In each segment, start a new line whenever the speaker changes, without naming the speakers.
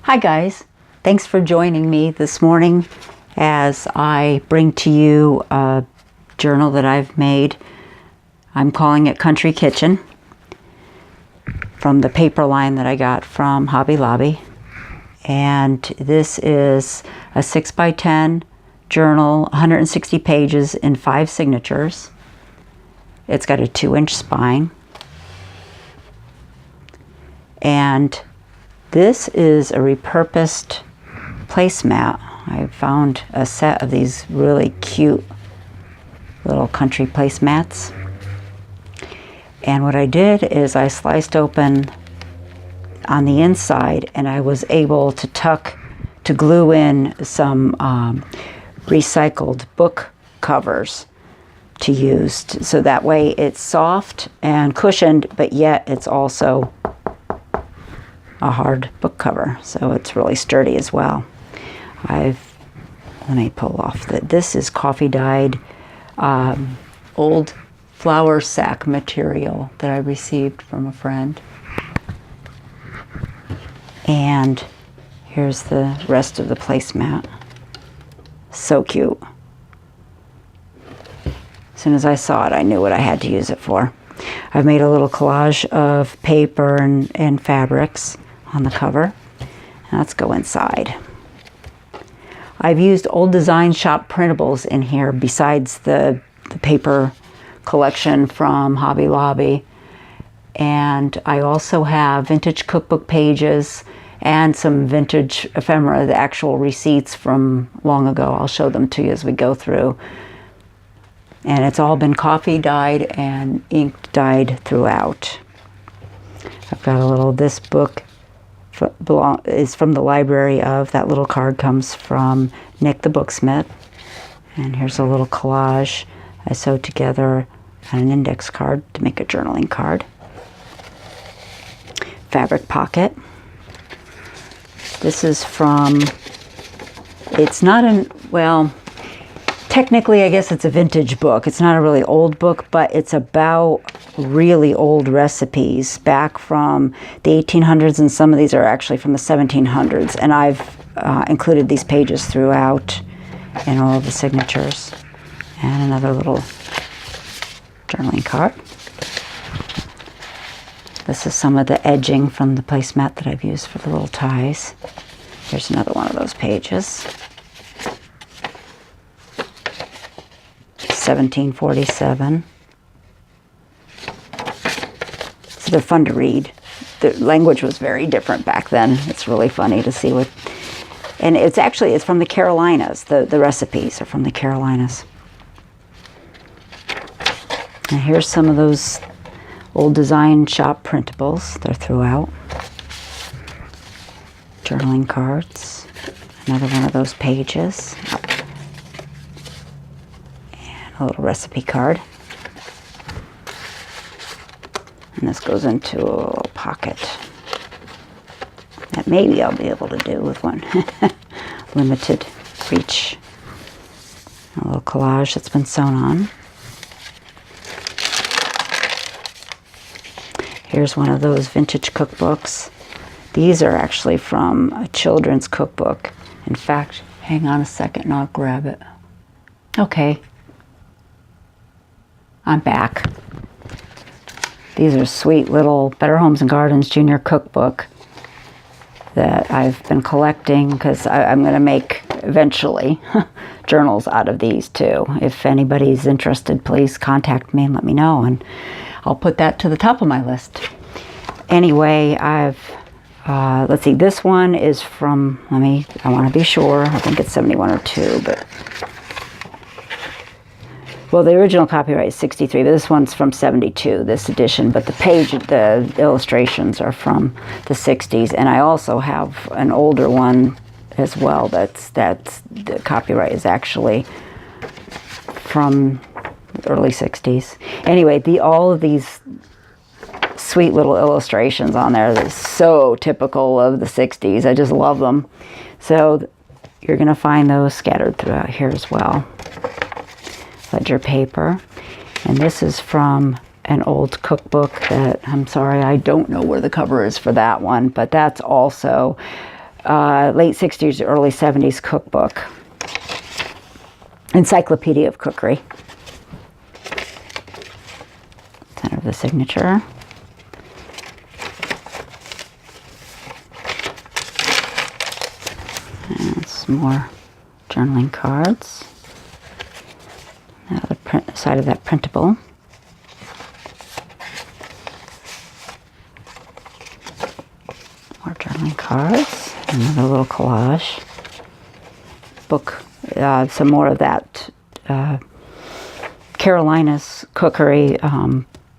Hi guys, thanks for joining me this morning as I bring to you a journal that I've made. I'm calling it Country Kitchen, from the paper line that I got from Hobby Lobby. And this is a 6x10 journal, 160 pages in 5 signatures. It's got a 2-inch spine. And this is a repurposed placemat. I found a set of these really cute little country placemats. And what I did is I sliced open on the inside, and I was able to glue in some recycled book covers to use. So that way it's soft and cushioned, but yet it's also a hard book cover, so it's really sturdy as well. Let me pull off that. This is coffee dyed old flour sack material that I received from a friend. And here's the rest of the placemat. So cute. As soon as I saw it, I knew what I had to use it for. I've made a little collage of paper and fabrics on the cover. Now let's go inside. I've used old design shop printables in here besides the paper collection from Hobby Lobby. And I also have vintage cookbook pages and some vintage ephemera, the actual receipts from long ago. I'll show them to you as we go through. And it's all been coffee dyed and ink dyed throughout. I've got a little, this book is from the library of, that little card comes from Nik the Booksmith. And here's a little collage I sewed together on an index card to make a journaling card. Fabric pocket. This is from, it's not well, technically I guess it's a vintage book. It's not a really old book, but it's about really old recipes back from the 1800s, and some of these are actually from the 1700s. And I've included these pages throughout in all of the signatures. And another little journaling card. This is some of the edging from the placemat that I've used for the little ties. Here's another one of those pages. 1747. So they're fun to read. The language was very different back then. It's really funny to see what, and it's from the Carolinas. The recipes are from the Carolinas. And here's some of those old design shop printables. They're throughout. Journaling cards. Another one of those pages. And a little recipe card. And this goes into a little pocket that maybe I'll be able to do with one limited reach. A little collage that's been sewn on. Here's one of those vintage cookbooks. These are actually from a children's cookbook. In fact, hang on a second and I'll grab it. Okay. I'm back. These are sweet little Better Homes and Gardens Junior Cookbook that I've been collecting because I'm going to make eventually journals out of these too. If anybody's interested, please contact me and let me know, and I'll put that to the top of my list. Anyway, let's see, this one is from, I want to be sure, I think it's 71 or 2, but, well, the original copyright is 63, but this one's from 72, this edition, but the illustrations are from the 60s, and I also have an older one as well that's the copyright is actually from the early 60s. Anyway, all of these sweet little illustrations on there that's so typical of the 60s. I just love them. So you're going to find those scattered throughout here as well. Ledger paper. And this is from an old cookbook that, I'm sorry, I don't know where the cover is for that one, but that's also late 60s, early 70s cookbook. Encyclopedia of Cookery. Center of the signature. And some more journaling cards. Now the side of that printable. More journaling cards. Another little collage. Book. Some more of that Carolina's Cookery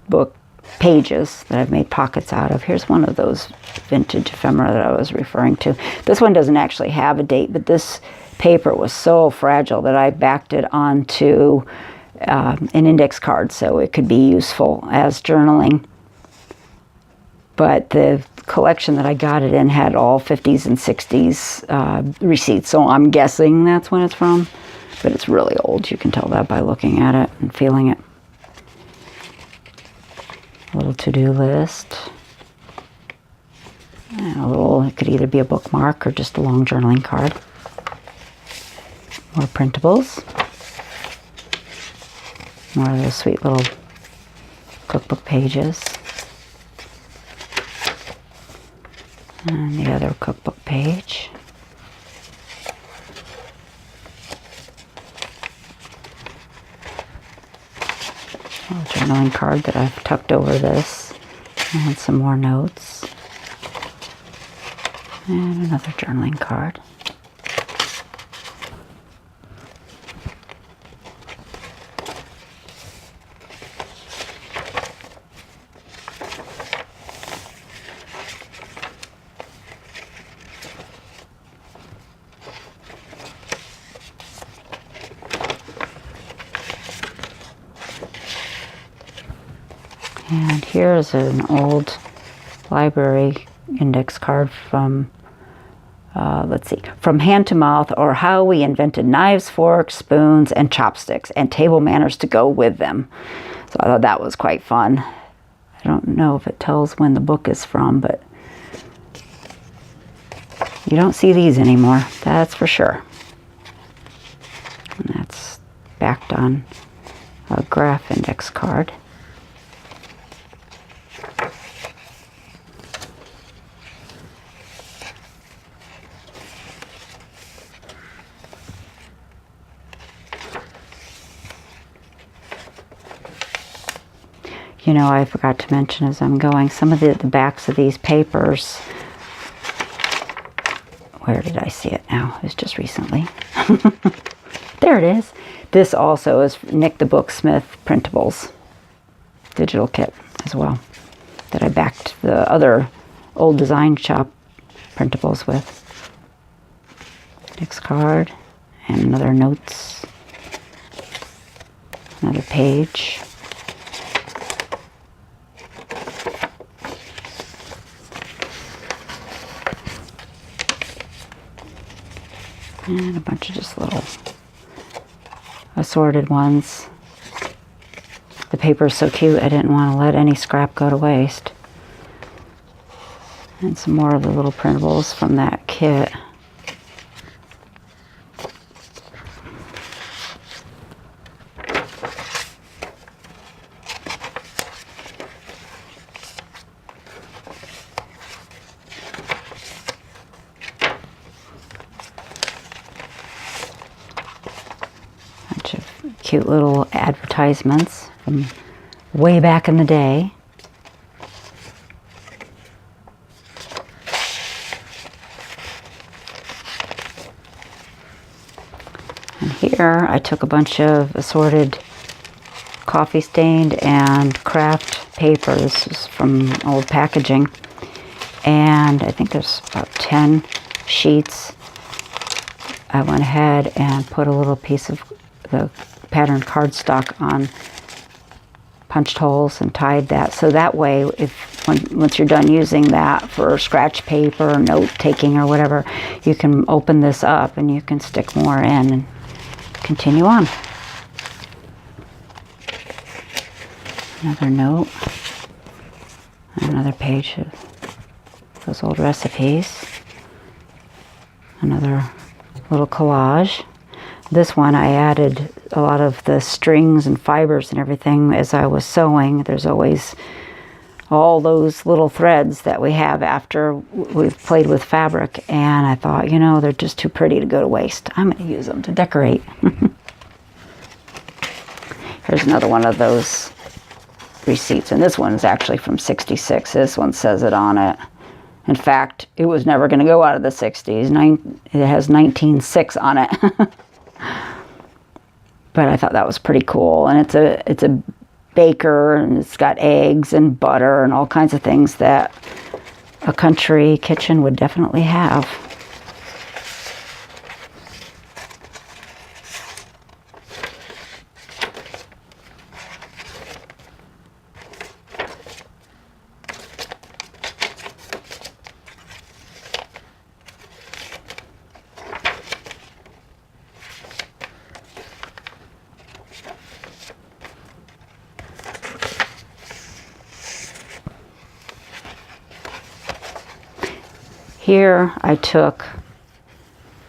book pages that I've made pockets out of. Here's one of those vintage ephemera that I was referring to. This one doesn't actually have a date, but this paper was so fragile that I backed it onto an index card so it could be useful as journaling. But the collection that I got it in had all 50s and 60s receipts, so I'm guessing that's when it's from. But it's really old. You can tell that by looking at it and feeling it. A little to-do list. And a little, it could either be a bookmark or just a long journaling card. More printables. More of those sweet little cookbook pages. And the other cookbook page. A little journaling card that I've tucked over this. And some more notes. And another journaling card. And here's an old library index card from, let's see, From Hand to Mouth, or How We Invented Knives, Forks, Spoons, and Chopsticks, and Table Manners to Go With Them. So I thought that was quite fun. I don't know if it tells when the book is from, but you don't see these anymore, that's for sure. And that's backed on a graph index card. You know, I forgot to mention as I'm going, some of the backs of these papers, where did I see it now? It was just recently. There it is. This also is Nik the Booksmith printables, digital kit as well, that I backed the other old design shop printables with. Next card, and another notes, another page. And a bunch of just little assorted ones. The paper is so cute, I didn't want to let any scrap go to waste. And some more of the little printables from that kit. Cute little advertisements from way back in the day. And here I took a bunch of assorted coffee stained and craft paper. This is from old packaging. And I think there's about 10 sheets. I went ahead and put a little piece of the patterned cardstock on punched holes and tied that, so that way once you're done using that for scratch paper or note taking or whatever, you can open this up and you can stick more in and continue on. Another note, another page of those old recipes. Another little collage. This one I added a lot of the strings and fibers and everything as I was sewing. There's always all those little threads that we have after we've played with fabric, and I thought, you know, they're just too pretty to go to waste. I'm going to use them to decorate. Here's another one of those receipts, and this one's actually from '66. This one says it on it. In fact, it was never going to go out of the 60s. It has 1906 on it. But I thought that was pretty cool, and it's a baker, and it's got eggs and butter and all kinds of things that a country kitchen would definitely have. Here I took,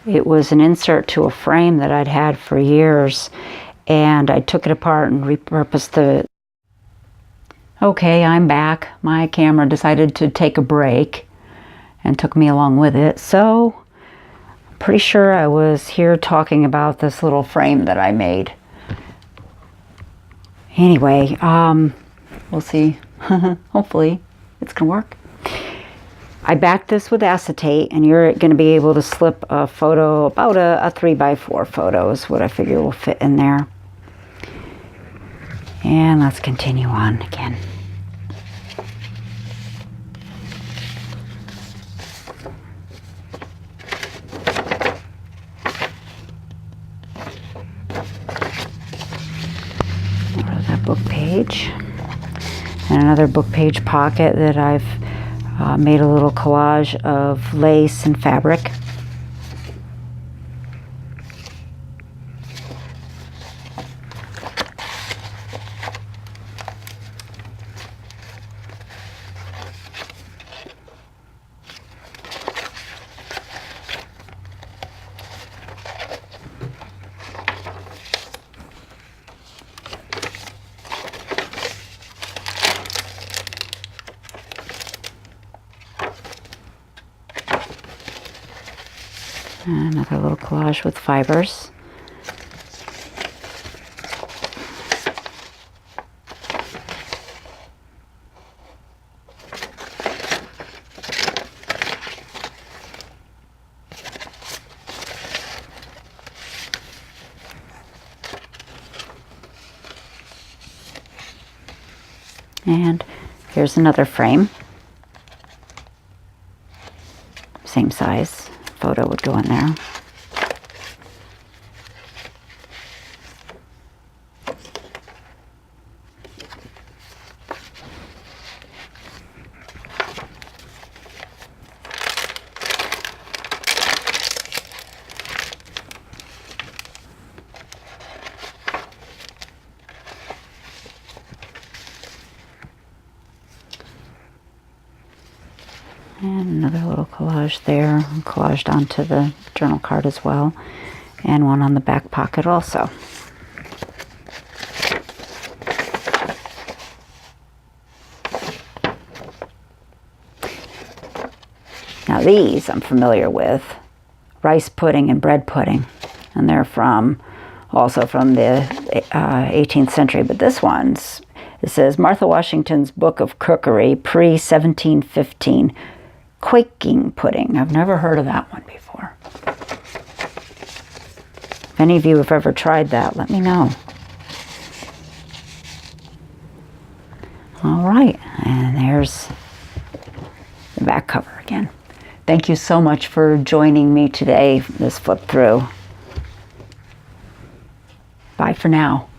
it was an insert to a frame that I'd had for years, and I took it apart and repurposed the... Okay, I'm back. My camera decided to take a break and took me along with it, so I'm pretty sure I was here talking about this little frame that I made. Anyway, we'll see. Hopefully it's gonna work. I backed this with acetate, and you're going to be able to slip a photo, about a 3x4 photo is what I figure will fit in there. And let's continue on again. Go to that book page. And another book page pocket that I've made a little collage of lace and fabric. And another little collage with fibers. And here's another frame. Same size. Photo would go in there. And another little collage there, collaged onto the journal card as well, and one on the back pocket also. Now these I'm familiar with, rice pudding and bread pudding, and they're also from the 18th century, but this one's, it says Martha Washington's Book of Cookery, pre-1715. Quaking pudding. I've never heard of that one before. If any of you have ever tried that, let me know. All right, and there's the back cover again. Thank you so much for joining me today, this flip through. Bye for now.